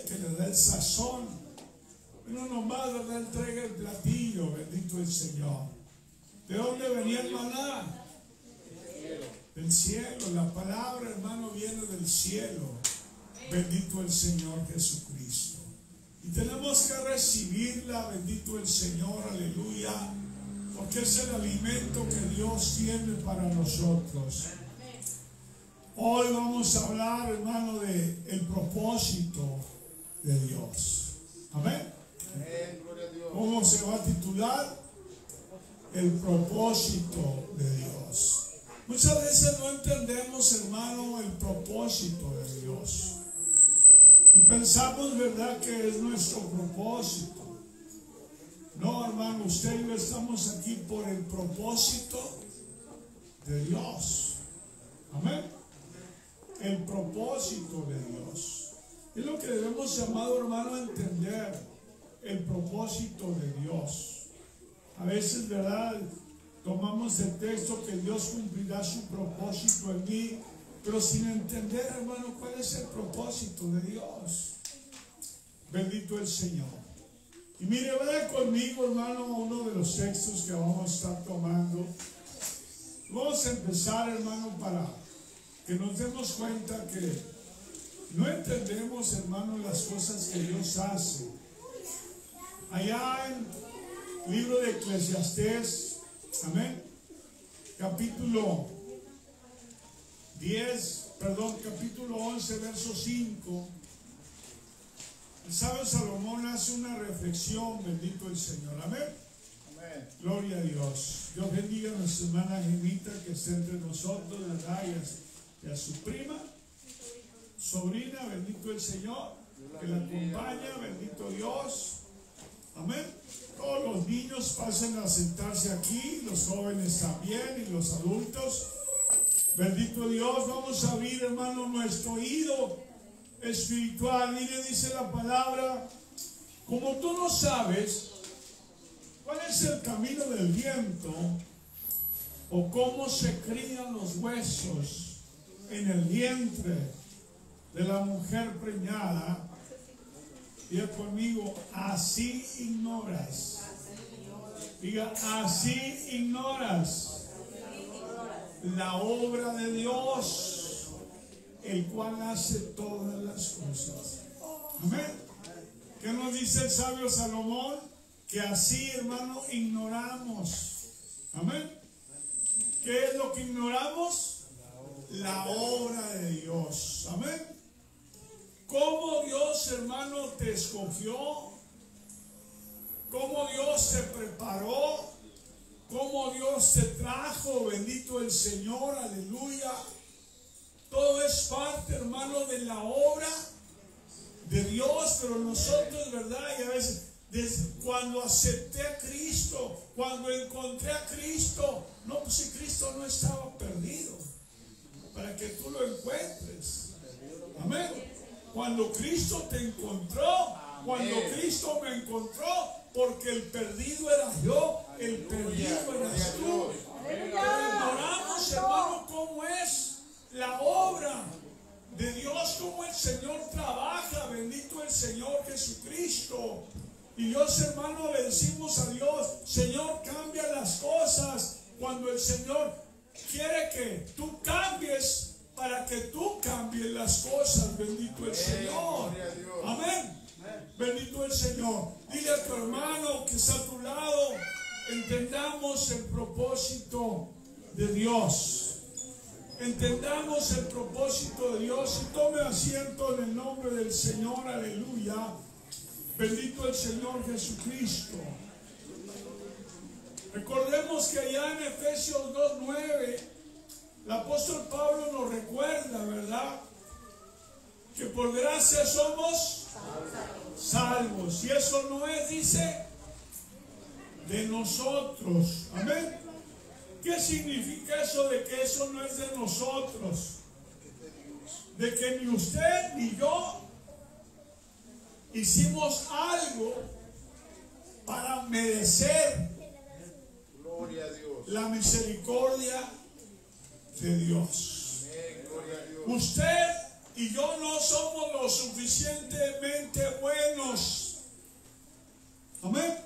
el que le da el sazón. Uno nomás, ¿verdad?, entrega el platillo, bendito el Señor. ¿De dónde venía el maná? Del cielo. La palabra, hermano, viene del cielo. Bendito el Señor Jesucristo. Y tenemos que recibirla, bendito el Señor, aleluya, porque es el alimento que Dios tiene para nosotros. Hoy vamos a hablar, hermano, de el propósito de Dios. Amén. ¿Cómo se va a titular? El propósito de Dios. Muchas veces no entendemos, hermano, el propósito de Dios. Y pensamos, ¿verdad?, que es nuestro propósito. No, hermano, usted y yo estamos aquí por el propósito de Dios. Amén. El propósito de Dios. Es lo que debemos, amado hermano, entender. El propósito de Dios. A veces, ¿verdad?, tomamos el texto que Dios cumplirá su propósito en mí, pero sin entender, hermano, cuál es el propósito de Dios. Bendito el Señor. Y mire, vaya conmigo, hermano, uno de los textos que vamos a estar tomando. Vamos a empezar, hermano, para que nos demos cuenta que no entendemos, hermano, las cosas que Dios hace. Allá en el libro de Eclesiastés, amén, capítulo 11, verso 5, el sabio Salomón hace una reflexión, bendito el Señor, amén. Amén. Gloria a Dios. Dios bendiga a nuestra hermana Gemita que está entre nosotros, ¿verdad? Y a su prima, sobrina, bendito el Señor, que la acompaña, bendito Dios. Amén. Todos los niños pasen a sentarse aquí, los jóvenes también y los adultos. Bendito Dios. Vamos a abrir, hermano, nuestro oído espiritual. Mire, dice la palabra: como tú no sabes cuál es el camino del viento o cómo se crían los huesos en el vientre de la mujer preñada, diga conmigo, así ignoras. Diga, así ignoras la obra de Dios, el cual hace todas las cosas. Amén. ¿Qué nos dice el sabio Salomón? Que así, hermano, ignoramos. Amén. ¿Qué es lo que ignoramos? La obra de Dios. Amén. Cómo Dios, hermano, te escogió, cómo Dios te preparó, cómo Dios te trajo, bendito el Señor, aleluya. Todo es parte, hermano, de la obra de Dios, pero nosotros, ¿verdad? Y a veces, desde cuando acepté a Cristo, cuando encontré a Cristo, no, pues si Cristo no estaba perdido, para que tú lo encuentres. Amén. Cuando Cristo te encontró, cuando Cristo me encontró, porque el perdido era yo, el perdido eras tú. Pero ignoramos, hermano, cómo es la obra de Dios, cómo el Señor trabaja, bendito el Señor Jesucristo. Y Dios, hermano, le decimos a Dios: Señor, cambia las cosas. Cuando el Señor quiere que tú cambies, para que tú cambies las cosas, bendito el Señor. Amén. Bendito el Señor. Dile a tu hermano que está a tu lado: entendamos el propósito de Dios. Entendamos el propósito de Dios y tome asiento en el nombre del Señor. Aleluya. Bendito el Señor Jesucristo. Recordemos que allá en Efesios 2:9 el apóstol Pablo nos recuerda, ¿verdad?, que por gracia somos salvos. Y eso no es, dice, de nosotros. Amén. ¿Qué significa eso de que eso no es de nosotros? De que ni usted ni yo hicimos algo para merecer la misericordia de Dios. Usted y yo no somos los suficientemente buenos. Amén.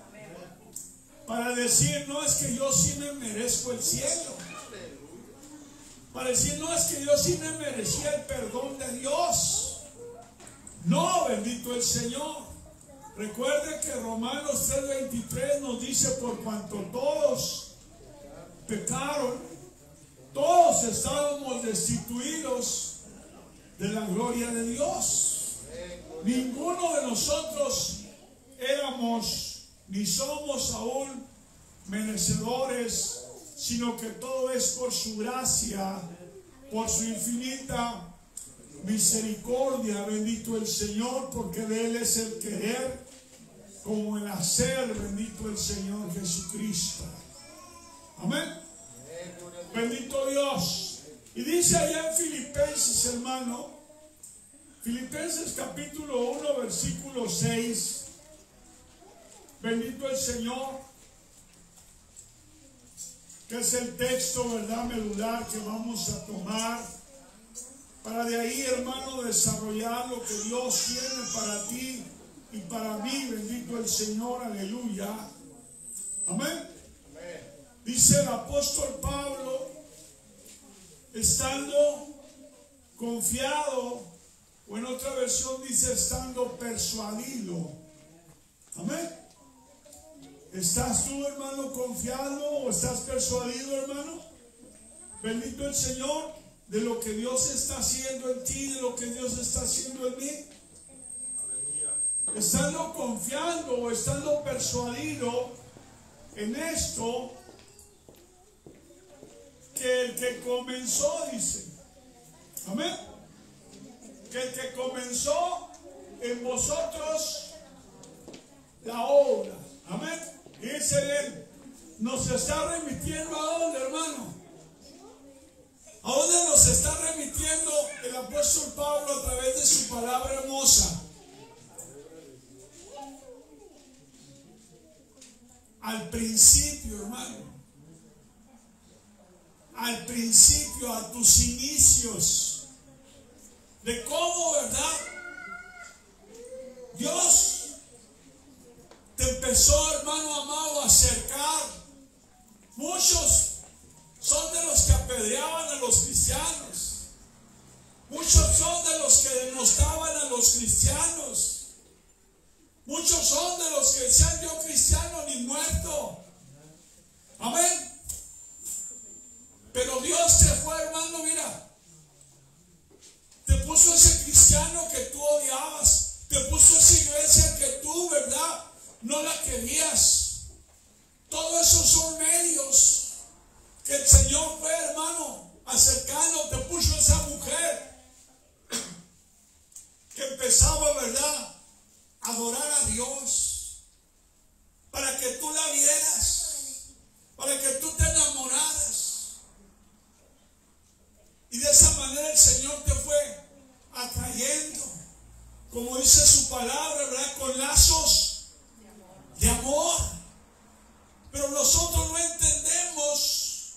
Para decir, no es que yo sí me merezco el cielo. Para decir, no es que yo sí me merecía el perdón de Dios. No, bendito el Señor. Recuerde que Romanos 3:23 nos dice, por cuanto todos pecaron, todos estábamos destituidos de la gloria de Dios. Ninguno de nosotros éramos ni somos aún merecedores, sino que todo es por su gracia, por su infinita misericordia. Bendito el Señor, porque de Él es el querer como el hacer. Bendito el Señor Jesucristo. Amén. Bendito Dios. Y dice allá en Filipenses, hermano, Filipenses capítulo 1, versículo 6. Bendito el Señor, que es el texto, ¿verdad?, medular que vamos a tomar para de ahí, hermano, desarrollar lo que Dios tiene para ti y para mí. Bendito el Señor, aleluya. Amén. Dice el apóstol Pablo, estando confiado, o en otra versión dice estando persuadido. Amén. ¿Estás tú, hermano, confiado o estás persuadido, hermano? Bendito el Señor, de lo que Dios está haciendo en ti, de lo que Dios está haciendo en mí. Estando confiando o estando persuadido en esto, que el que comenzó, dice, amén, que el que comenzó en vosotros la obra, amén. Dice él, nos está remitiendo a dónde, hermano. ¿A dónde nos está remitiendo el apóstol Pablo a través de su palabra hermosa? Al principio, hermano. Al principio, a tus inicios. De cómo, ¿verdad?, Dios te empezó, hermano amado, a acercar. Muchos son de los que apedreaban a los cristianos. Muchos son de los que denostaban a los cristianos. Muchos son de los que decían, yo cristiano ni muerto. Amén. Pero Dios te fue, hermano, mira. Te puso ese cristiano que tú odiabas. Te puso esa iglesia que tú, ¿verdad?, no la querías. Todo eso son medios que el Señor fue, hermano, acercando. Te puso esa mujer que empezaba, ¿verdad?, a adorar a Dios, para que tú la vieras, para que tú te enamoraras. Y de esa manera el Señor te fue atrayendo, como dice su palabra, ¿verdad?, con lazos de amor. Pero nosotros no entendemos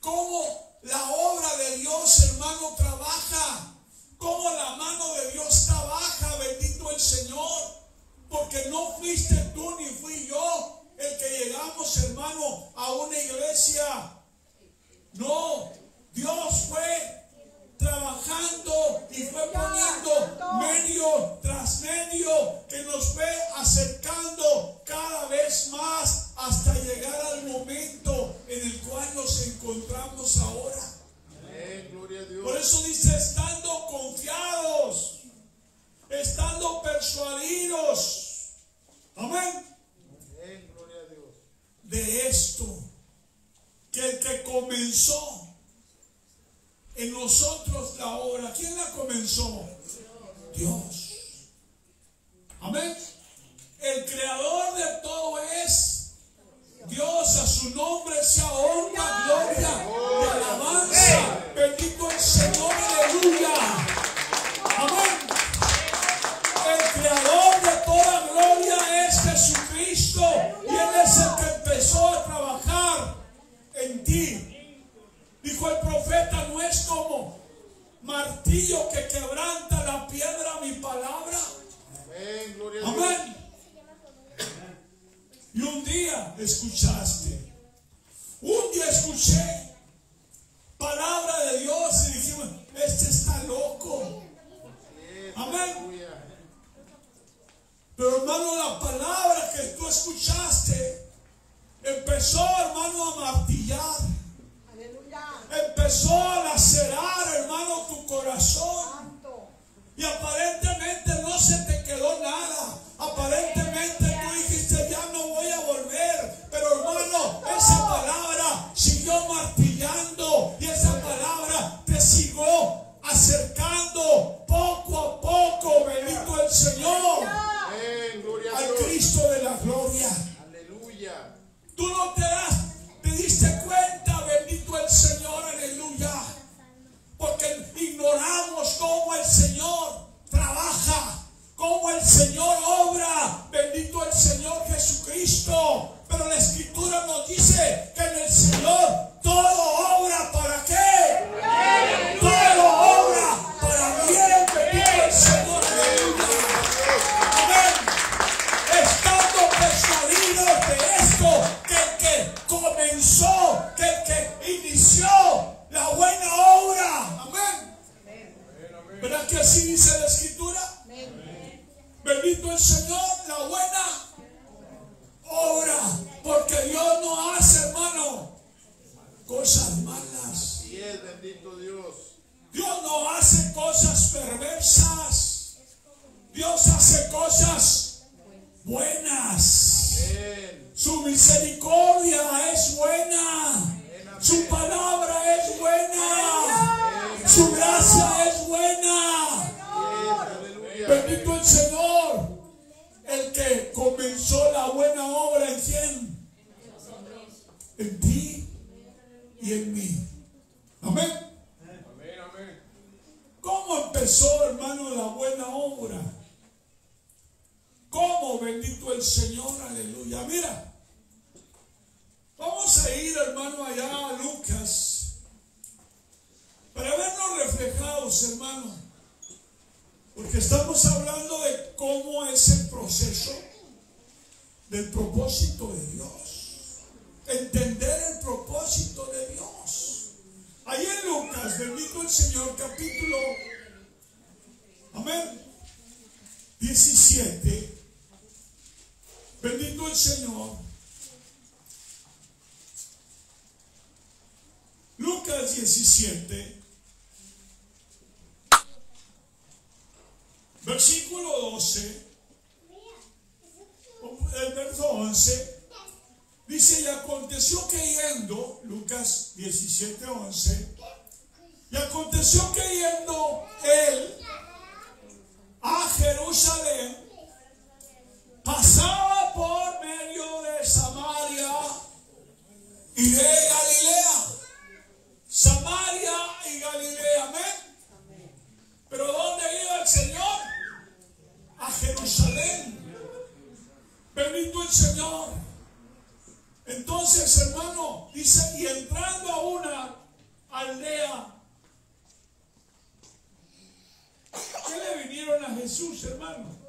cómo la obra de Dios, hermano, trabaja, cómo la mano de Dios trabaja. Bendito el Señor, porque no fuiste tú ni fui yo el que llegamos, hermano, a una iglesia. No, Dios fue trabajando y fue poniendo medio tras medio que nos fue acercando cada vez más hasta llegar al momento en el cual nos encontramos ahora. Amén, gloria a Dios. Por eso dice, estando confiados, estando persuadidos, amén, Amén, gloria a Dios, de esto, que el que comenzó en nosotros la obra, ¿quién la comenzó? Dios. Amén. El creador de todo es Dios. A su nombre sea honra, gloria y alabanza. Bendito el Señor, aleluya. Amén. El creador de toda gloria es Jesucristo, y Él es el que empezó a trabajar en ti. Dijo el profeta, no es como martillo que quebranta la piedra escuchaste, empezó, hermano, a martillar. Empezó a lacerar, hermano, tu corazón. Y aparentemente no se te quedó nada. Aparentemente tú dijiste, ya no voy a volver. Pero hermano, esa palabra siguió martillando. Y esa palabra te siguió acercando poco a poco, bendito el Señor, al Cristo de la gloria. Aleluya. Tú no te diste cuenta, bendito el Señor, aleluya, porque ignoramos cómo el Señor trabaja, cómo el Señor obra, bendito el Señor Jesucristo. Pero la Escritura nos dice que en el Señor todo obra, ¿para qué? Todo obra para bien, bendito el Señor, aleluya. Amén. Estando persuadidos de esto, que el que comenzó, que el que inició la buena obra, amén. ¿Verdad que así dice la Escritura? Bendito el Señor, la buena obra, porque Dios no hace, hermano, cosas malas. Y es bendito Dios. Dios no hace cosas perversas. Dios hace cosas buenas. Amén. Su misericordia es buena. Su palabra es buena. Su gracia es buena. Aleluya. Bendito el Señor. El que comenzó la buena obra, ¿en quién? En ti y en mí. Amén. Amén, amén. ¿Cómo empezó, hermano, la buena obra? ¿Cómo? Bendito el Señor, aleluya. Mira, vamos a ir, hermano, allá a Lucas para vernos reflejados, hermano, porque estamos hablando de cómo es el proceso del propósito de Dios, entender el propósito de Dios. Ahí en Lucas, bendito el Señor, capítulo, amén, 17, bendito el Señor. Lucas 17, versículo 12, el verso 11, dice: y aconteció que yendo, Lucas 17, 11, y aconteció que yendo él a Jerusalén, pasaba por medio de Samaria y de Galilea. Samaria y Galilea, amén. Pero ¿dónde iba el Señor? A Jerusalén. Bendito el Señor. Entonces, hermano, dice, y entrando a una aldea, ¿qué le vinieron a Jesús, hermano?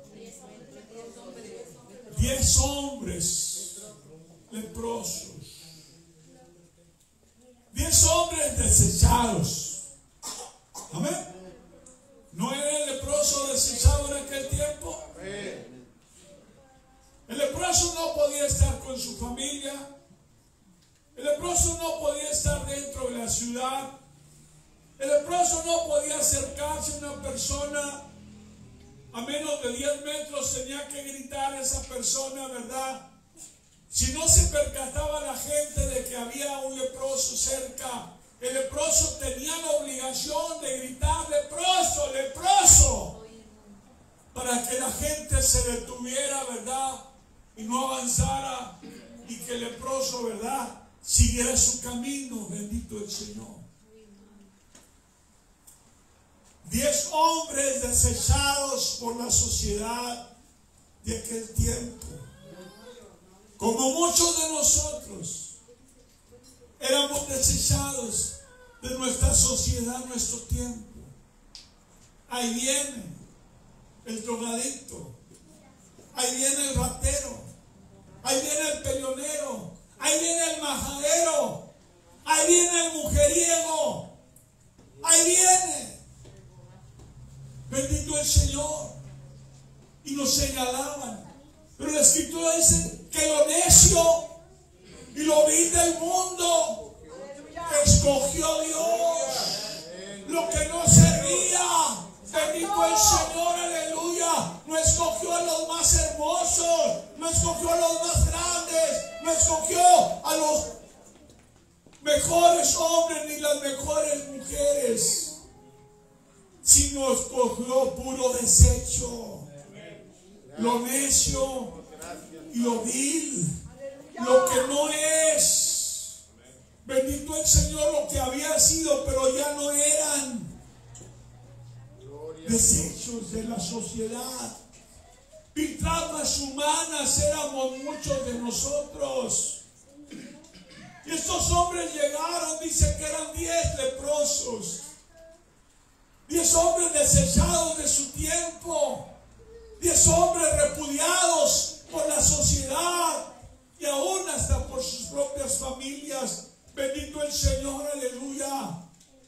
10 hombres leprosos. 10 hombres desechados. Amén. ¿No era el leproso desechado en aquel tiempo? El leproso no podía estar con su familia. El leproso no podía estar dentro de la ciudad. El leproso no podía acercarse a una persona a menos de 10 metros. Tenía que gritar a esa persona, ¿verdad? Si no se percataba la gente de que había un leproso cerca, el leproso tenía la obligación de gritar: leproso, leproso, para que la gente se detuviera, ¿verdad? Y no avanzara, y que el leproso, ¿verdad?, siguiera su camino. Bendito el Señor. 10 hombres desechados por la sociedad de aquel tiempo. Como muchos de nosotros éramos desechados de nuestra sociedad, nuestro tiempo. Ahí viene el drogadicto, ahí viene el ratero, ahí viene el peleonero, ahí viene el majadero, ahí viene el mujeriego, ahí viene. Bendito el Señor. Y nos señalaban. Pero la Escritura dice que lo necio y lo vil del mundo escogió Dios. Lo que no servía, bendito el Señor, aleluya. No escogió a los más hermosos, no escogió a los más grandes, no escogió a los mejores hombres ni las mejores mujeres, sino escogió puro desecho, lo necio y lo vil, lo que no es. Bendito el Señor, lo que había sido, pero ya no eran. Desechos de la sociedad. Pintramas humanas éramos muchos de nosotros. Y estos hombres llegaron, dice que eran 10 leprosos. 10 hombres desechados de su tiempo. 10 hombres repudiados por la sociedad y aún hasta por sus propias familias. Bendito el Señor, aleluya.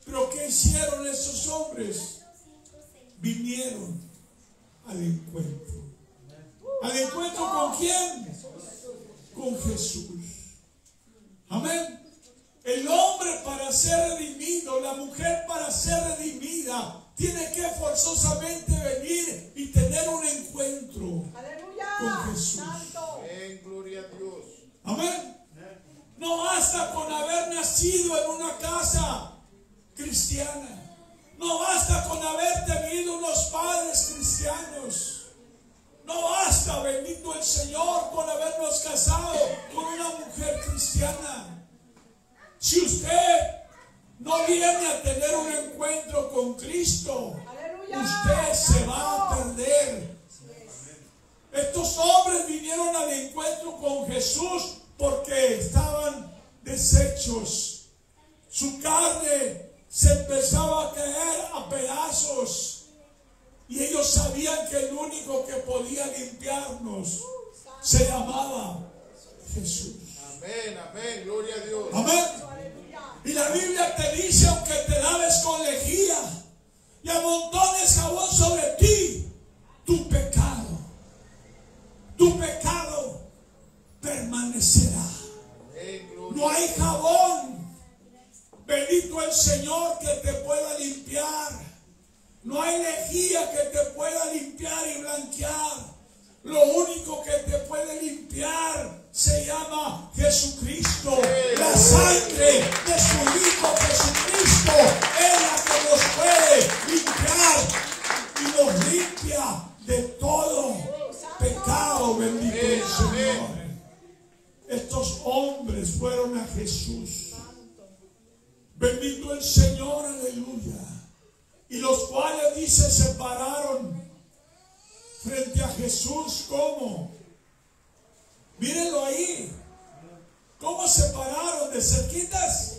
Pero ¿qué hicieron esos hombres? Vinieron al encuentro. ¿Al encuentro con quién? Con Jesús. Amén. El hombre para ser redimido, la mujer para ser redimida, tiene que forzosamente venir y tener un encuentro con Jesús. Amén, gloria a Dios. Amén. No basta con haber nacido en una casa cristiana. No basta con haber tenido unos padres cristianos. No basta, bendito el Señor, con habernos casado con una mujer cristiana. Si usted no viene a tener un encuentro con Cristo, usted se va a perder. Estos hombres vinieron al encuentro con Jesús porque estaban deshechos. Su carne se empezaba a caer a pedazos. Y ellos sabían que el único que podía limpiarnos se llamaba Jesús. Amén, amén, gloria a Dios. Amén. Y la Biblia te dice, aunque te laves con lejía y amontones jabón sobre ti, tu pecado permanecerá. Amén, gloria. No hay jabón, bendito el Señor, que te pueda limpiar. No hay lejía que te pueda limpiar y blanquear. Lo único que te puede limpiar se llama Jesucristo. La sangre de su Hijo Jesucristo es la que nos puede limpiar y nos limpia de todo pecado, bendito el Señor. Estos hombres fueron a Jesús. Bendito el Señor, aleluya. Y los cuales, dice, se pararon frente a Jesús. ¿Cómo? Mírenlo ahí. ¿Cómo se pararon? ¿De cerquitas?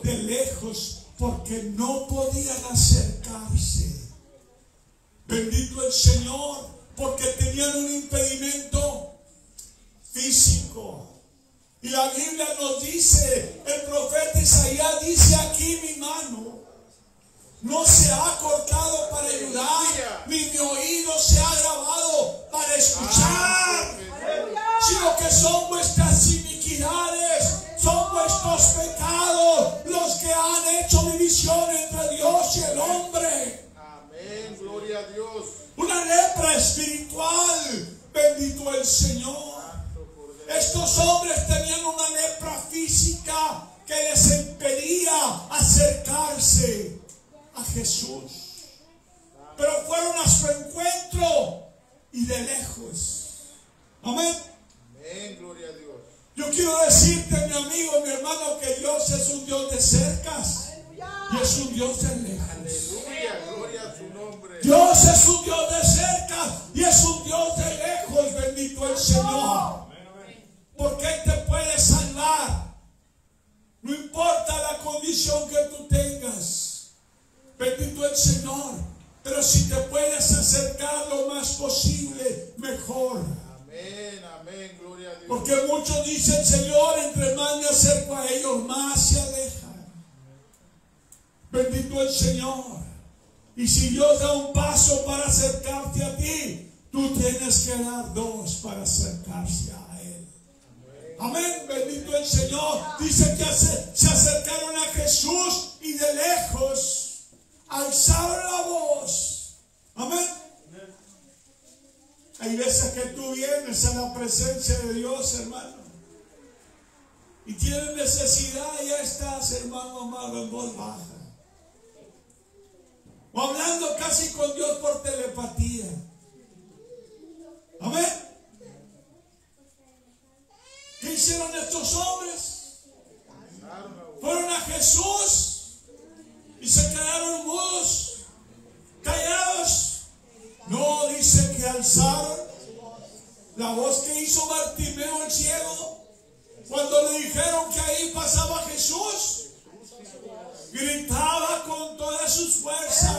De lejos, porque no podían acercarse. Bendito el Señor, porque tenían un impedimento físico. Y la Biblia nos dice, el profeta Isaías dice, aquí mi mano no se ha cortado para ayudar, ni mi oído se ha grabado para escuchar, sino que son vuestras iniquidades, son vuestros pecados los que han hecho división entre Dios y el hombre. Amén, gloria a Dios. Una lepra espiritual, bendito el Señor. Estos hombres tenían una lepra física que les impedía acercarse a Jesús, pero fueron a su encuentro y de lejos. Amén. Amén, gloria a Dios. Yo quiero decirte, mi amigo, mi hermano, que Dios es un Dios de cercas y es un Dios de lejos. Aleluya, gloria a su nombre. Dios es un Dios de cercas y es un Dios de lejos, bendito el Señor. Porque Él te puede salvar, no importa la condición que tú tengas. Bendito el Señor. Pero si te puedes acercar lo más posible, mejor. Amén, amén, gloria a Dios. Porque muchos dicen, Señor, entre más me acerco a ellos, más se alejan. Bendito el Señor. Y si Dios da un paso para acercarte a ti, tú tienes que dar dos para acercarse a Él. Amén, bendito el Señor. Dice que se acercaron a Jesús y de lejos alzaron la voz. Amén. Hay veces que tú vienes a la presencia de Dios, hermano, y tienes necesidad, y ya estás, hermano amado, en voz baja, o hablando casi con Dios por telepatía. Amén. ¿Qué hicieron estos hombres? Fueron a Jesús y se quedaron mudos, callados. No, dice que alzaron la voz que hizo Bartimeo el ciego cuando le dijeron que ahí pasaba Jesús. Gritaba con todas sus fuerzas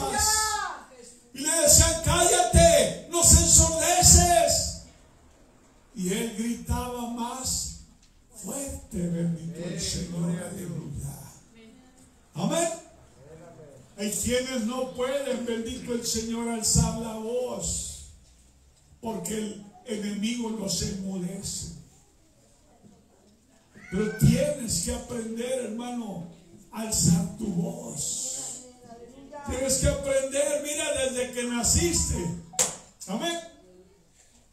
y le decían: cállate, nos ensordeces. Y él gritaba más fuerte, bendito el Señor, aleluya. Amén. Hay quienes no pueden, bendito el Señor, alzar la voz porque el enemigo los enmudece. Pero tienes que aprender, hermano, a alzar tu voz. Tienes que aprender, mira, desde que naciste. Amén.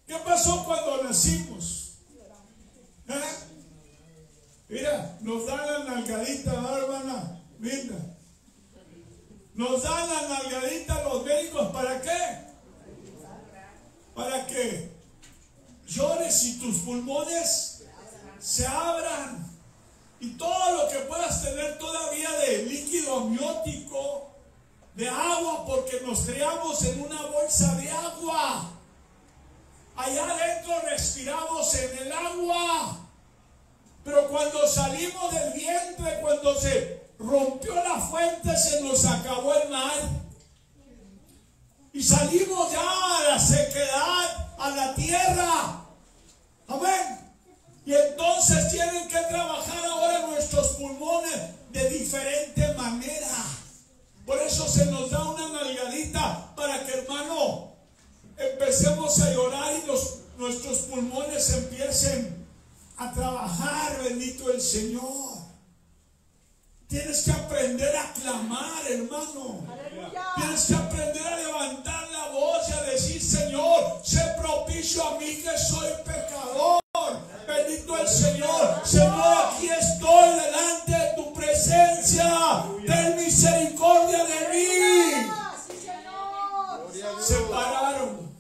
¿Qué pasó cuando nacimos? Mira, nos dan la nalgadita, hermana linda. Nos dan la nalgadita a los médicos, ¿para qué? Para que llores y tus pulmones se abran, y todo lo que puedas tener todavía de líquido amniótico, de agua, porque nos criamos en una bolsa de agua. Allá adentro respiramos en el agua, pero cuando salimos del vientre, cuando se rompió la fuente, se nos acabó el mar y salimos ya a la sequedad, a la tierra. Amén. Y entonces tienen que trabajar ahora nuestros pulmones de diferente manera. Por eso se nos da una nalgadita para que, hermano, empecemos a llorar y nuestros pulmones empiecen a trabajar, bendito el Señor. Tienes que aprender a clamar, hermano. Aleluya. Tienes que aprender a levantar la voz y a decir: Señor, sé propicio a mí que soy pecador. Bendito el Señor. Señor, aquí estoy delante de tu presencia. Ten misericordia de mí. Se pararon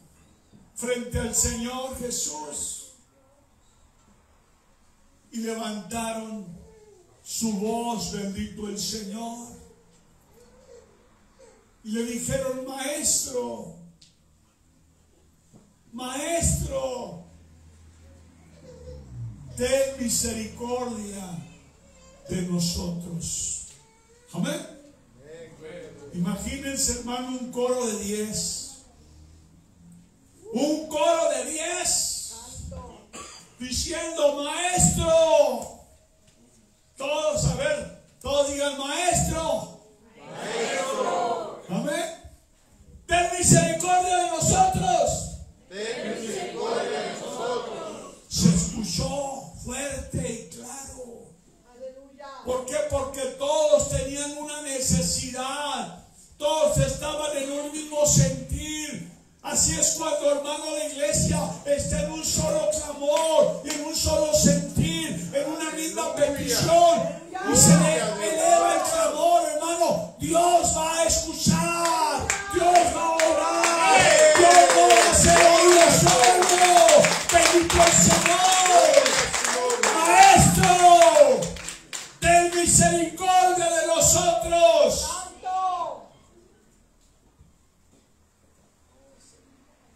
frente al Señor Jesús y levantaron su voz, bendito el Señor, y le dijeron: Maestro, Maestro, ten misericordia de nosotros. Amén. Imagínense, hermano, un coro de 10. Un coro de 10 diciendo: Maestro. Todos, a ver, todos digan: Maestro. Maestro. Amén. Ten misericordia de nosotros. Ten misericordia de nosotros. Se escuchó fuerte y claro. Aleluya. ¿Por qué? Porque todos tenían una necesidad. Todos estaban en un mismo sentir. Así es cuando, hermano, la iglesia está en un solo clamor, en un solo sentir, en una misma petición, y se eleva el clamor, hermano. Dios va a escuchar, Dios va a orar, Dios no va a hacer oídos sordos. Bendito el Señor. Maestro, ten misericordia de nosotros.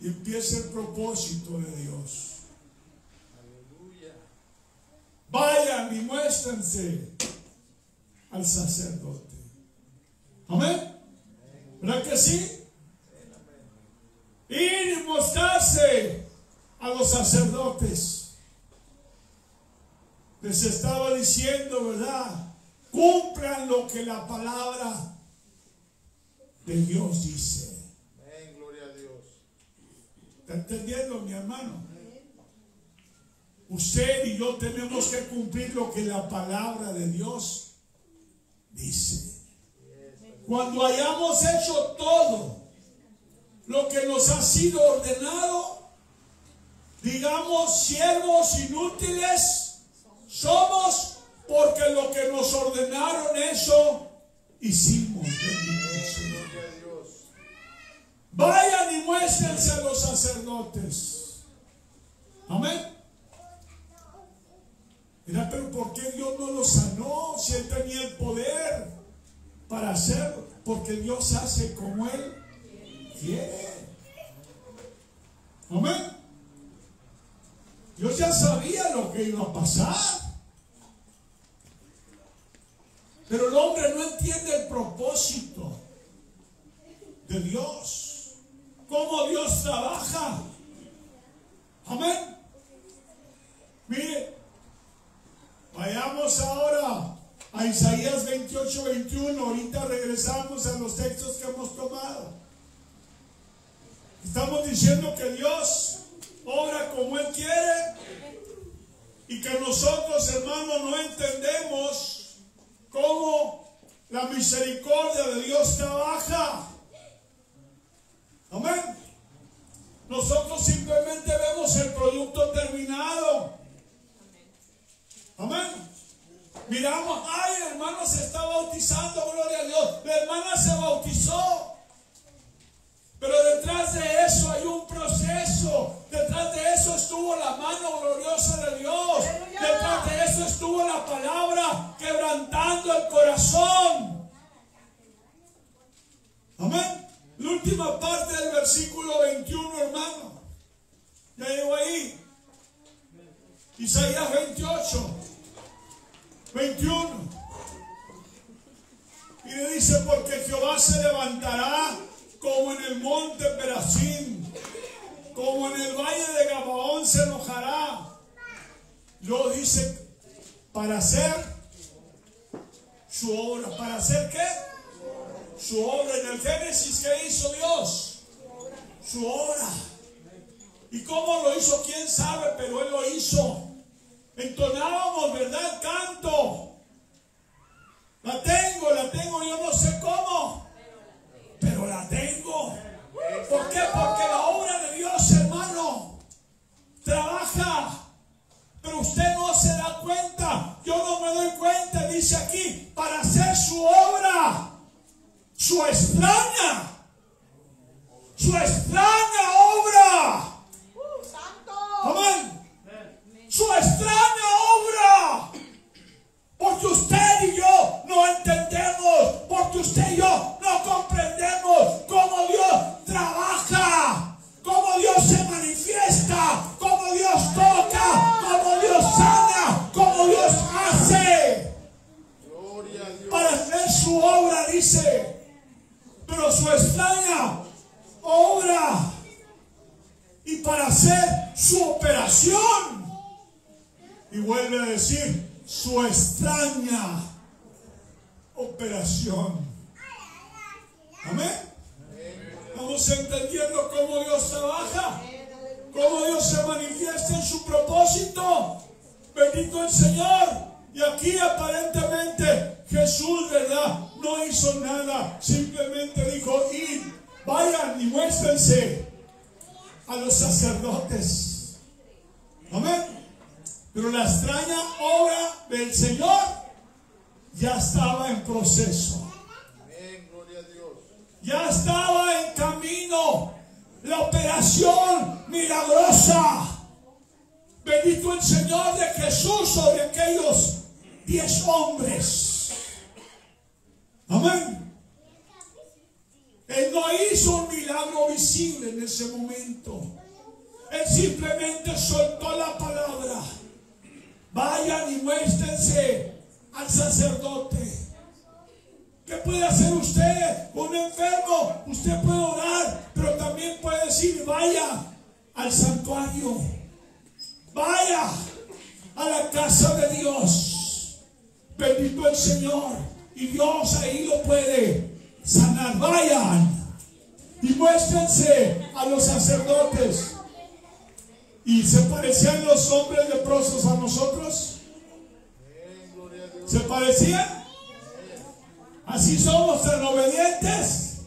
Y empieza el propósito de Dios. Aleluya. Vayan y muéstrense al sacerdote. Amén. ¿Verdad que sí? Ir y mostrarse a los sacerdotes. Les estaba diciendo, ¿verdad? Cumplan lo que la palabra de Dios dice. Amén, gloria a Dios. ¿Está entendiendo, mi hermano? usted y yo tenemos que cumplir lo que la palabra de Dios dice. Cuando hayamos hecho todo lo que nos ha sido ordenado, digamos, siervos inútiles somos, porque lo que nos ordenaron eso hicimos. Vayan y muéstrense a los sacerdotes. Amén. Mira, pero ¿por qué Dios no lo sanó si él tenía el poder para hacerlo? Porque Dios hace como él quiere. Amén. Dios ya sabía lo que iba a pasar. Pero el hombre no entiende el propósito de Dios. Cómo Dios trabaja. Amén. Mire, vayamos ahora a Isaías 28, 21. Ahorita regresamos a los textos que hemos tomado. Estamos diciendo que Dios obra como Él quiere y que nosotros, hermanos, no entendemos cómo la misericordia de Dios trabaja. Amén. Nosotros simplemente vemos el producto terminado. Amén. Miramos, ay, el hermano se está bautizando, gloria a Dios. La hermana se bautizó. Pero detrás de eso hay un proceso. Detrás de eso estuvo la mano gloriosa de Dios. Detrás de eso estuvo la palabra quebrantando el corazón. Amén. La última parte del versículo 21, hermano. Ya llegó ahí. Isaías 28, 21. Y le dice, porque Jehová se levantará como en el monte Perazim, como en el valle de Gabaón se enojará. Luego dice, para hacer su obra. ¿Para hacer qué? Su obra. En el Génesis, ¿qué hizo Dios? Su obra. ¿Y cómo lo hizo? ¿Quién sabe? Pero Él lo hizo. Entonábamos, ¿verdad? El canto. La tengo, yo no sé cómo, pero la tengo. ¿Por qué? Porque la obra de Dios, hermano, trabaja, pero usted no se da cuenta. Yo no me doy cuenta, dice aquí, para hacer su obra, su extraña obra. Amén. Su extraña obra. Porque usted y yo no entendemos, porque usted y yo no comprendemos cómo Dios trabaja, cómo Dios se manifiesta, cómo Dios toca, cómo Dios sana, cómo Dios hace. Para hacer su obra, dice, pero su extraña obra, y para hacer su operación. Y vuelve a decir, su extraña operación. Amén. Vamos entendiendo cómo Dios trabaja, cómo Dios se manifiesta en su propósito. Bendito el Señor. Y aquí aparentemente Jesús, ¿verdad?, no hizo nada. Simplemente dijo, id, vayan y muéstrense a los sacerdotes. Amén. Pero la extraña obra del Señor ya estaba en proceso. Amén, gloria a Dios. Ya estaba en camino la operación milagrosa. Bendito el Señor de Jesús sobre aquellos 10 hombres. Amén. Él no hizo un milagro visible en ese momento. Él simplemente soltó la palabra. Vayan y muéstrense al sacerdote. ¿Qué puede hacer usted? Un enfermo, usted puede orar, pero también puede decir, vaya al santuario, vaya a la casa de Dios. Bendito el Señor. Y Dios ahí lo puede sanar. Vayan y muéstrense a los sacerdotes. ¿Y se parecían los hombres leprosos a nosotros? ¿Se parecían? ¿Así somos tan obedientes?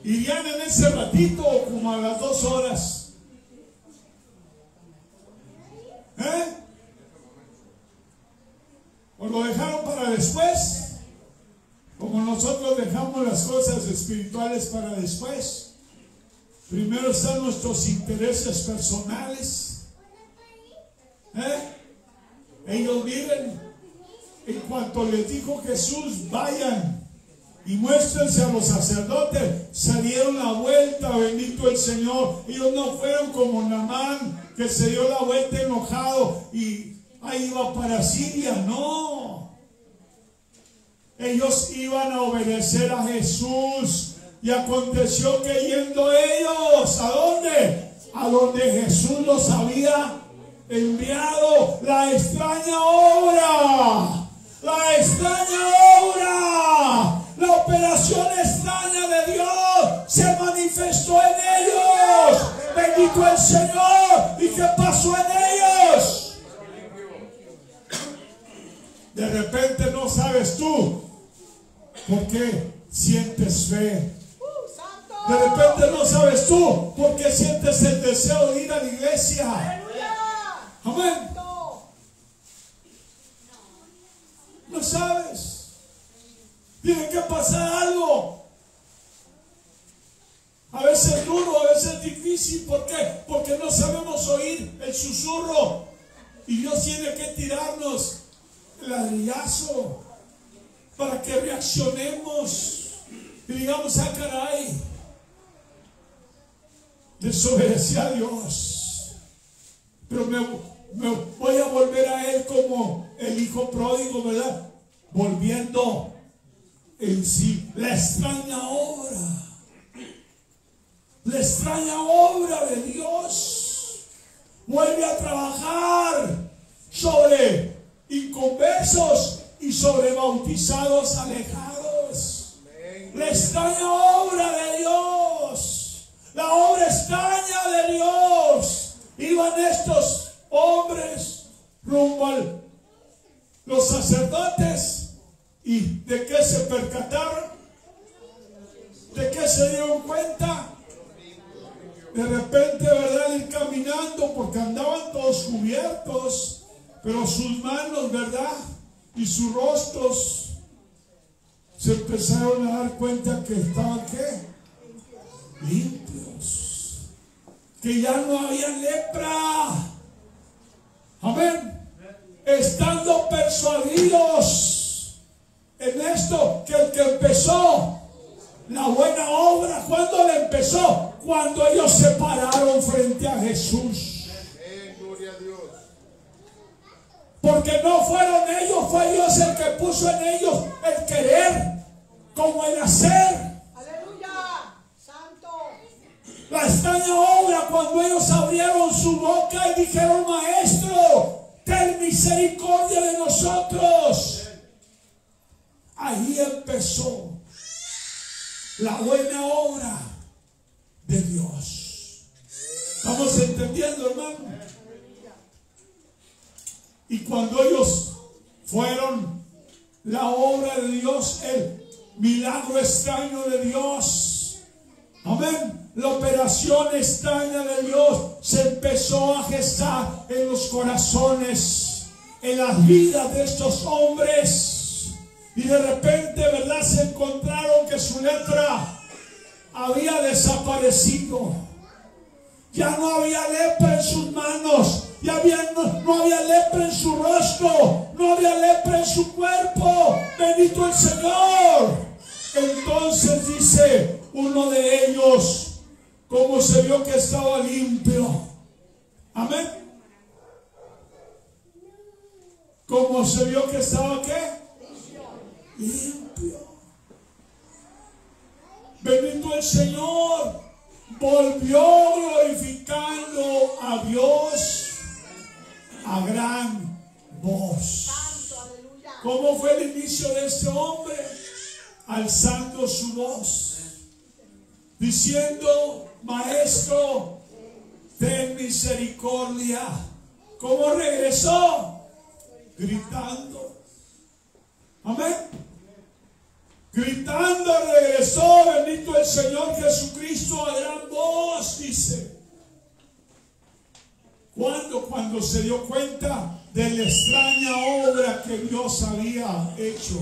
Irían en ese ratito como a las 2 horas. ¿O lo dejaron para después? Como nosotros dejamos las cosas espirituales para después. Primero están nuestros intereses personales. Ellos miren, en cuanto les dijo Jesús, vayan y muéstrense a los sacerdotes, se dieron la vuelta, bendito el Señor. Ellos no fueron como Naamán, que se dio la vuelta enojado y ahí iba para Siria. No, ellos iban a obedecer a Jesús. Y aconteció que yendo ellos, ¿a dónde? A donde Jesús los había enviado. La extraña obra, la extraña obra, la operación extraña de Dios se manifestó en ellos. Bendito el Señor. ¿Y qué pasó en ellos? De repente no sabes tú por qué sientes fe. De repente no sabes tú por qué sientes el deseo de ir a la iglesia. Amén. No sabes. Tiene que pasar algo. A veces es duro, a veces es difícil. ¿Por qué? Porque no sabemos oír el susurro. Y Dios tiene que tirarnos el ladrillazo para que reaccionemos y digamos: ah, caray, desobedecí a Dios, pero me voy a volver a Él como el hijo pródigo, ¿verdad? Volviendo en sí. La extraña obra de Dios vuelve a trabajar sobre inconversos y sobre bautizados alejados. La extraña obra de Dios, la obra extraña de Dios. Iban estos hombres rumbo a los sacerdotes, y ¿de qué se percataron? ¿De qué se dieron cuenta? De repente, ¿verdad? Ir caminando, porque andaban todos cubiertos, pero sus manos, ¿verdad? Y sus rostros se empezaron a dar cuenta que estaban, ¿qué? Limpios, que ya no había lepra. Amén. Estando persuadidos en esto, que el que empezó la buena obra, ¿cuándo le empezó? Cuando ellos se pararon frente a Jesús. Gloria a Dios. Porque no fueron ellos, fue Dios el que puso en ellos el querer como el hacer. Aleluya, santo. La extraña obra, cuando ellos abrieron su boca y dijeron: Maestro, ten misericordia de nosotros. Ahí empezó la buena obra de Dios. ¿Estamos entendiendo, hermano? Y cuando ellos fueron la obra de Dios, el milagro extraño de Dios, amén, la operación extraña de Dios se empezó a gestar en los corazones, en las vidas de estos hombres. Y de repente, ¿verdad?, se encontraron que su lepra había desaparecido. Ya no había lepra en sus manos, no había lepra en su rostro, no había lepra en su cuerpo. Bendito el Señor. Entonces dice uno de ellos, como se vio que estaba limpio. Amén. Como se vio que estaba, ¿qué? Limpio. Bendito el Señor. Volvió glorificando a Dios a gran voz. ¿Cómo fue el inicio de este hombre? Alzando su voz. diciendo: Maestro, ten misericordia. ¿Cómo regresó? Gritando. Amén. Gritando regresó, bendito el Señor Jesucristo, a gran voz, dice. Cuando se dio cuenta de la extraña obra que Dios había hecho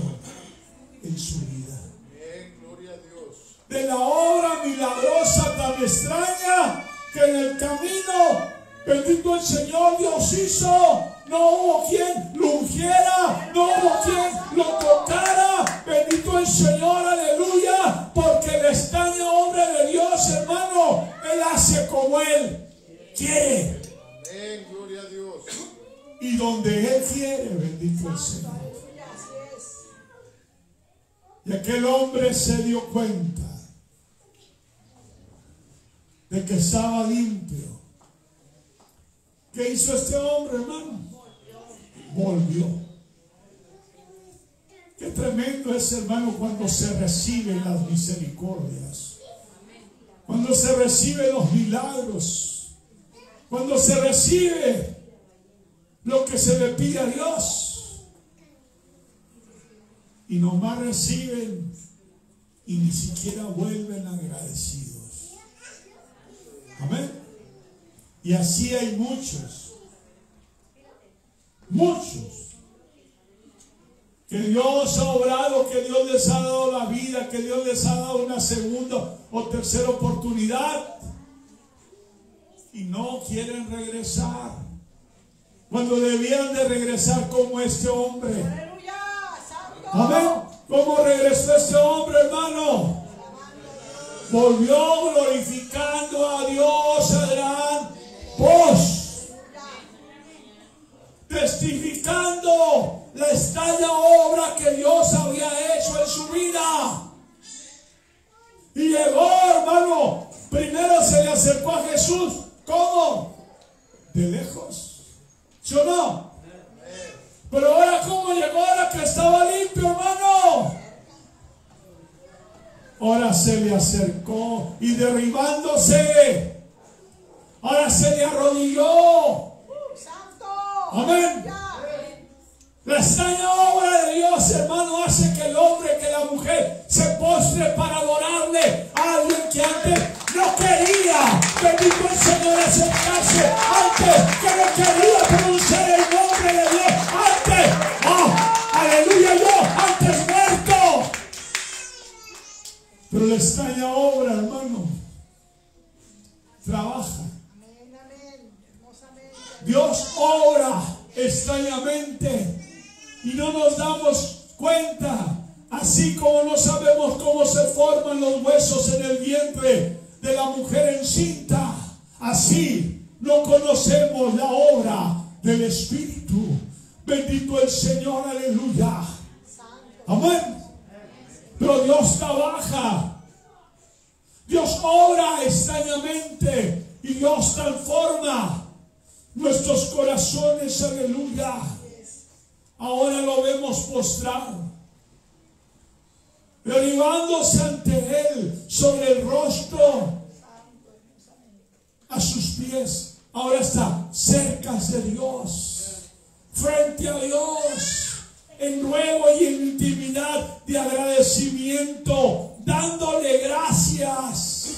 en su vida. Amén, gloria a Dios. De la obra milagrosa tan extraña que en el camino, bendito el Señor, Dios hizo. No hubo quien lo ungiera, no hubo quien lo tocara. Bendito el Señor, aleluya, porque la extraña obra de Dios, hermano, Él hace como Él quiere. Amén, gloria a Dios. Y donde Él quiere, bendito el Señor. Y aquel hombre se dio cuenta de que estaba limpio. ¿Qué hizo este hombre, hermano? Volvió. Qué tremendo es, hermano, cuando se reciben las misericordias, cuando se reciben los milagros, cuando se recibe lo que se le pide a Dios, y nomás reciben y ni siquiera vuelven agradecidos. Amén. Y así hay muchos, que Dios ha obrado, que Dios les ha dado la vida, que Dios les ha dado una segunda o tercera oportunidad y no quieren regresar, cuando debían de regresar como este hombre. Amén. ¿Cómo regresó este hombre, hermano? Volvió glorificando a Dios a gran voz, testificando la extraña obra que Dios había hecho en su vida. Y llegó, hermano, primero se le acercó a Jesús. ¿Cómo? De lejos. ¿Sí o no? Pero ahora, ¿cómo llegó ahora que estaba limpio, hermano? Ahora se le acercó y derribándose, ahora se le arrodilló. Amén. La extraña obra de Dios, hermano, hace que el hombre, que la mujer se postre para adorarle a alguien que antes no quería. Bendito el Señor, acercarse antes, que no quería pronunciar el nombre de Dios antes. Aleluya, yo antes muerto. Pero la extraña obra, hermano, trabaja. Dios obra extrañamente y no nos damos cuenta, así como no sabemos cómo se forman los huesos en el vientre de la mujer encinta, así no conocemos la obra del Espíritu. Bendito el Señor, aleluya. Amén. Pero Dios trabaja, Dios obra extrañamente y Dios transforma nuestros corazones, aleluya. Ahora lo vemos postrado, derribándose ante Él sobre el rostro, a sus pies. Ahora está cerca de Dios, frente a Dios, en ruego y en intimidad de agradecimiento, dándole gracias,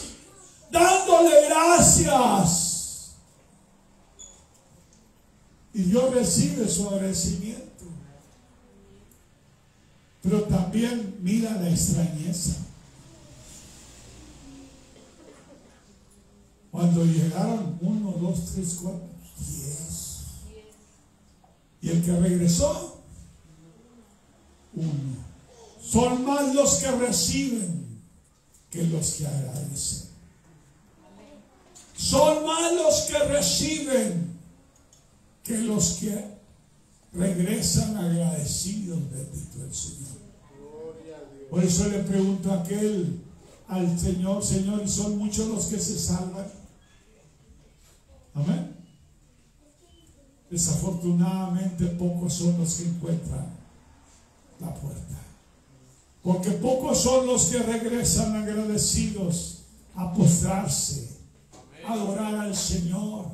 dándole gracias. Y Dios recibe su agradecimiento. Pero también mira la extrañeza. Cuando llegaron 1, 2, 3, 4, 10. Y el que regresó, 1. Son más los que reciben que los que agradecen. Son más los que reciben que los que regresan agradecidos, bendito el Señor. Por eso le pregunto a al Señor, Señor, ¿y son muchos los que se salvan? Amén. Desafortunadamente pocos son los que encuentran la puerta, porque pocos son los que regresan agradecidos a postrarse, a adorar al Señor.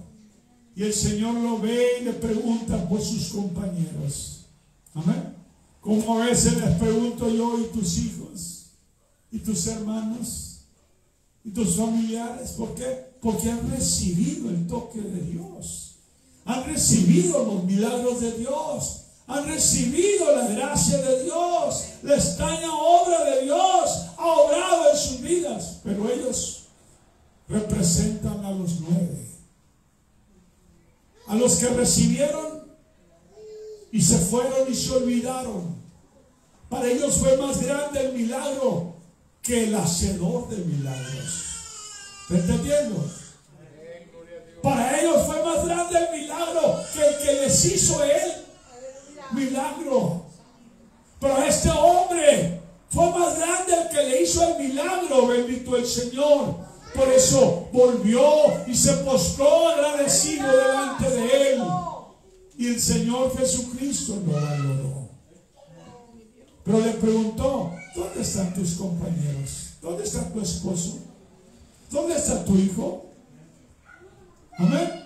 Y el Señor lo ve y le pregunta por sus compañeros. Amén. Como a veces les pregunto yo, y tus hijos, y tus hermanos, y tus familiares. ¿Por qué? Porque han recibido el toque de Dios. Han recibido los milagros de Dios. Han recibido la gracia de Dios. La extraña obra de Dios ha obrado en sus vidas. Pero ellos representan a los 9. A los que recibieron y se fueron y se olvidaron. Para ellos fue más grande el milagro que el hacedor de milagros. ¿Está entendiendo? Para ellos fue más grande el milagro que el que les hizo él milagro. Pero este hombre fue más grande el que le hizo el milagro. Bendito el Señor. Por eso volvió y se postró agradecido delante de él. Y el Señor Jesucristo lo valoró. Pero le preguntó: ¿dónde están tus compañeros? ¿Dónde está tu esposo? ¿Dónde está tu hijo? Amén.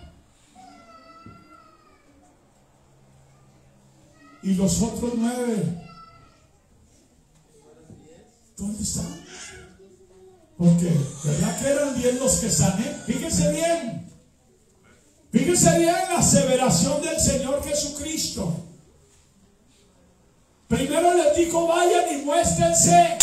Y los otros 9, ¿dónde están? Porque, ¿verdad que eran 10 los que sané? Fíjense bien. Fíjense bien la aseveración del Señor Jesucristo. Primero les dijo: vayan y muéstrense.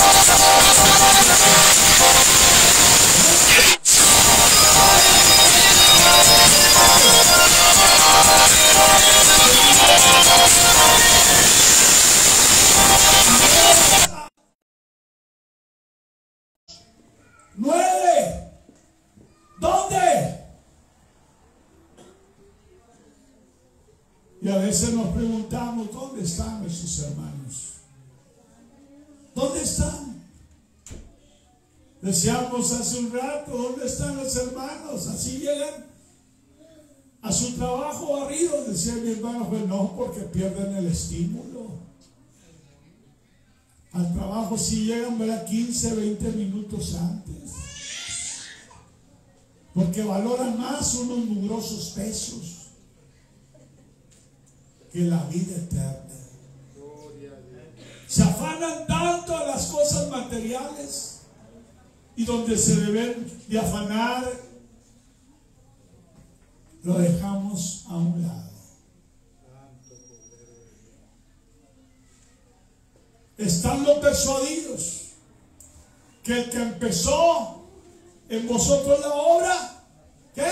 ¡9! ¿Dónde? Y a veces nos preguntamos: ¿dónde están nuestros hermanos? ¿Dónde están? Decíamos hace un rato: ¿dónde están los hermanos? Así llegan a su trabajo barridos. Decía mi hermano: pues no, porque pierden el estímulo. Al trabajo sí llegan, ¿verdad? 15, 20 minutos antes. Porque valoran más unos mugrosos pesos que la vida eterna. Se afanan tanto a las cosas materiales, y donde se deben de afanar, lo dejamos a un lado. Están los persuadidos que el que empezó en vosotros la obra, ¿qué?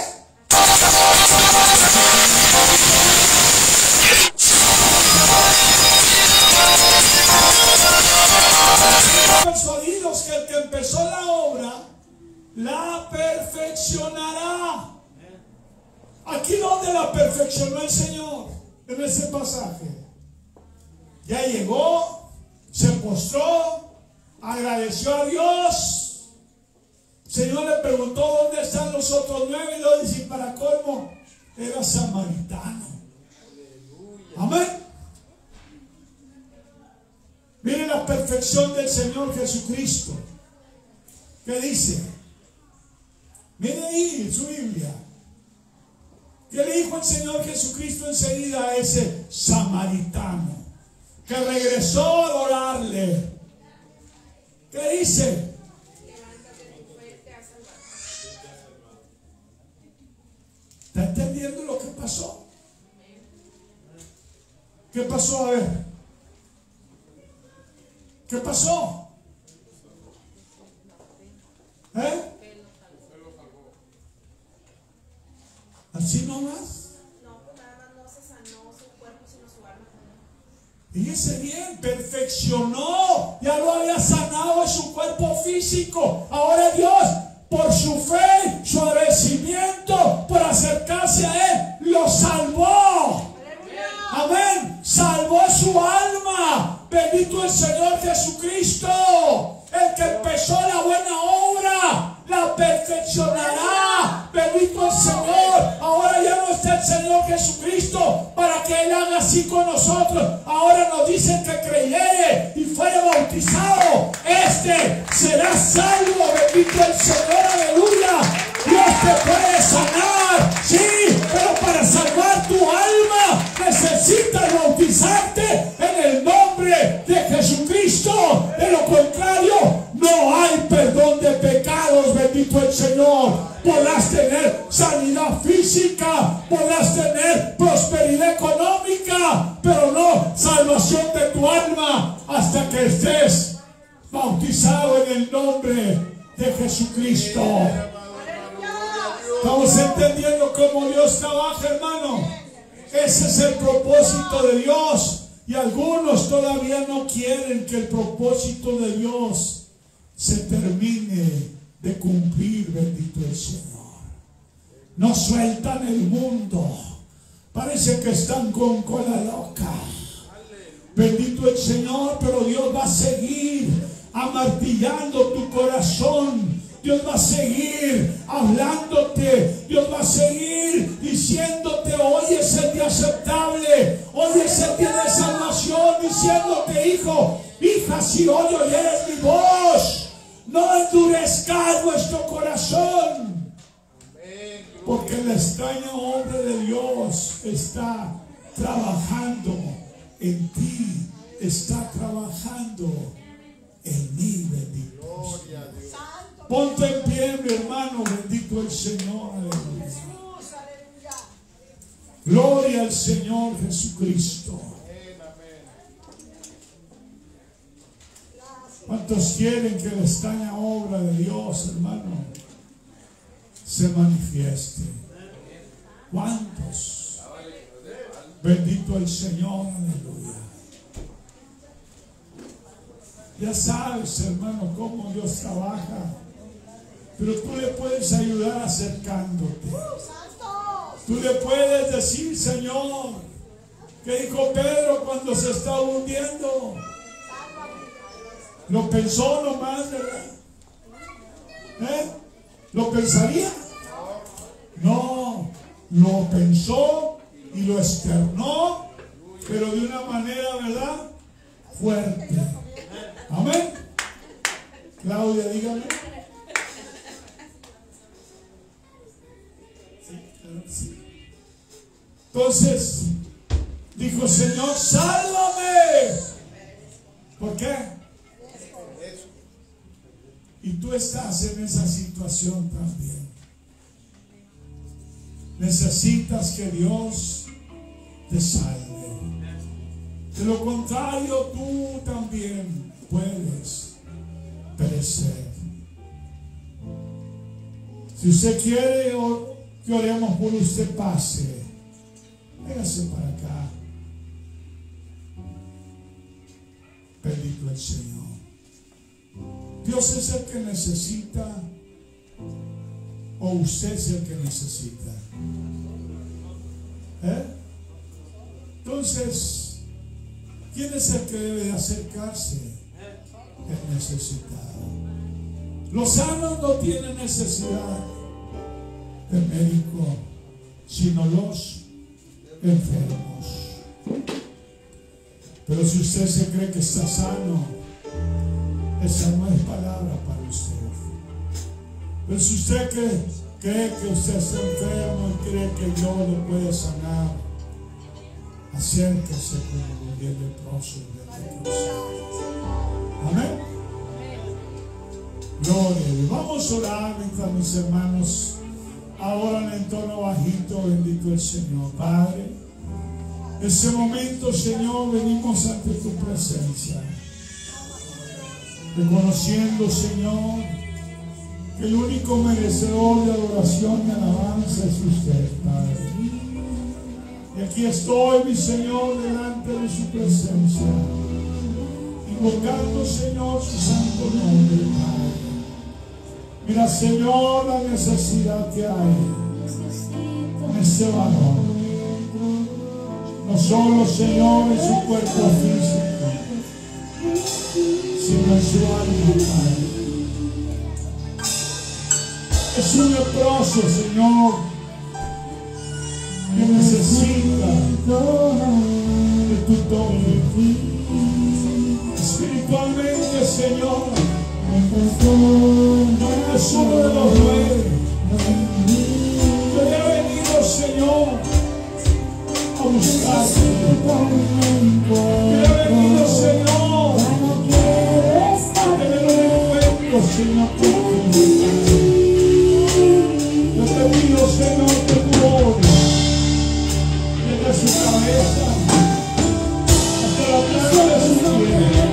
Persuadidos que el que empezó la obra la perfeccionará. Aquí donde la perfeccionó el Señor, en ese pasaje, ya llegó, se postró, agradeció a Dios. El Señor le preguntó: ¿dónde están los otros 9? Y lo dice: para colmo, era samaritano. Amén. Miren la perfección del Señor Jesucristo. ¿Qué dice? Miren ahí en su Biblia. ¿Qué le dijo el Señor Jesucristo enseguida a ese samaritano que regresó a adorarle? ¿Qué dice? ¿Está entendiendo lo que pasó? ¿Qué pasó? A ver. ¿Qué pasó? ¿Eh? ¿Así nomás? No, pues nada más no se sanó su cuerpo, sino su alma también. Fíjense bien, perfeccionó. Ya lo había sanado en su cuerpo físico. Ahora Dios, por su fe, su agradecimiento, por acercarse a Él, lo salvó. Amén. Salvó su alma. Bendito el Señor Jesucristo. El que empezó la buena obra la perfeccionará. Bendito el Señor. Ahora ya no está el Señor Jesucristo para que Él haga así con nosotros. Ahora nos dicen que creyere y fuere bautizado, este será salvo. Bendito el Señor. Aleluya. bautizado en el nombre de Jesucristo. Estamos entendiendo cómo Dios trabaja, hermano. Ese es el propósito de Dios. Y algunos todavía no quieren que el propósito de Dios se termine de cumplir. Bendito el Señor. No sueltan el mundo. Parece que están con cola loca. Bendito el Señor, pero Dios va a seguir amartillando tu corazón. Dios va a seguir hablándote. Dios va a seguir diciéndote: hoy es el día aceptable. Hoy es el día de salvación. Diciéndote: hijo, hija, si hoy oyeres mi voz, no endurezcas vuestro corazón. Porque la extraña obra de Dios está trabajando en ti. Está trabajando en mí. Bendito. Gloria a Dios. Ponte en pie, mi hermano. Bendito el Señor. Aleluya. Jesús, aleluya. Gloria al Señor Jesucristo. ¿Cuántos quieren que la extraña obra de Dios, hermano, se manifieste? ¿Cuántos? Bendito el Señor. Aleluya. Ya sabes, hermano, cómo Dios trabaja. Pero tú le puedes ayudar acercándote. Santos. Tú le puedes decir: Señor, ¿qué dijo Pedro cuando se estaba hundiendo? ¿Lo pensó nomás, verdad? ¿Lo pensaría? No, lo pensó y lo externó, pero de una manera, ¿verdad?, fuerte. Amén. Claudia, dígame. Sí. Entonces dijo: Señor, sálvame. ¿Por qué? Y tú estás en esa situación también. Necesitas que Dios te salve. De lo contrario, tú también puedes perecer. Si usted quiere que oremos por usted, pase. Véngase para acá. Bendito el Señor. Dios es el que necesita, o usted es el que necesita. Entonces, ¿quién es el que debe de acercarse? El necesitado. Los sanos no tienen necesidad de médico, sino los enfermos. Pero si usted se cree que está sano, esa no es palabra para usted. Pero si usted cree que usted está enfermo y cree que Dios lo puede sanar, acérquese como el leproso de Dios. Amén. Gloria a Dios. Vamos a orar mientras mis hermanos oran en tono bajito. Bendito el Señor. Padre, en ese momento, Señor, venimos ante tu presencia, reconociendo, Señor, que el único merecedor de adoración y alabanza es usted, Padre. Y aquí estoy, mi Señor, delante de su presencia, invocando, Señor, su santo nombre, Padre. Mira, Señor, la necesidad que hay en este varón. No solo, Señor, en su cuerpo físico, sino en su alma, Padre. Es un leproso, Señor, que necesita de tu toque. Espiritualmente, Señor, no eres uno de los 9. Yo he venido, Señor, a buscarte. Yo he venido, Señor, a tener un encuentro, Señor, contigo. Yo te pido, Señor, que tú ores desde su cabeza hasta la planta de su pie.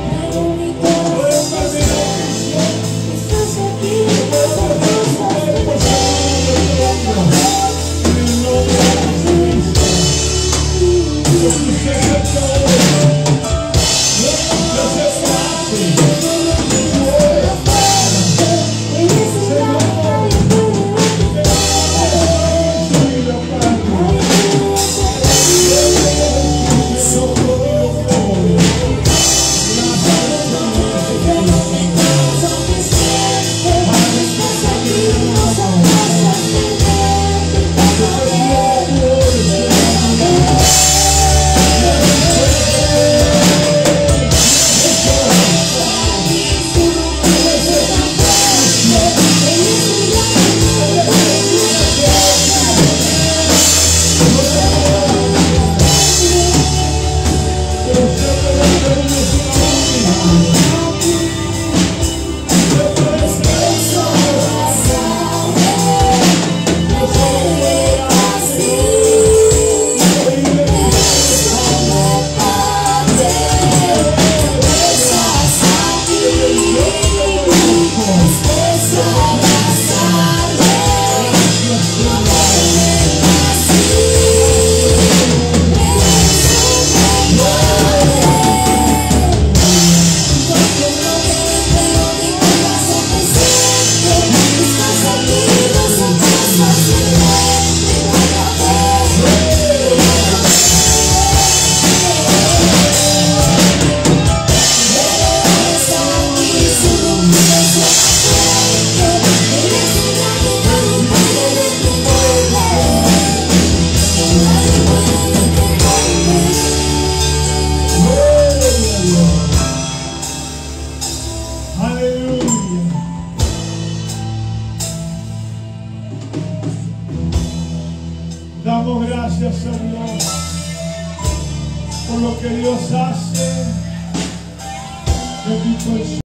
Gracias a Dios por lo que Dios hace. Bendito el Señor.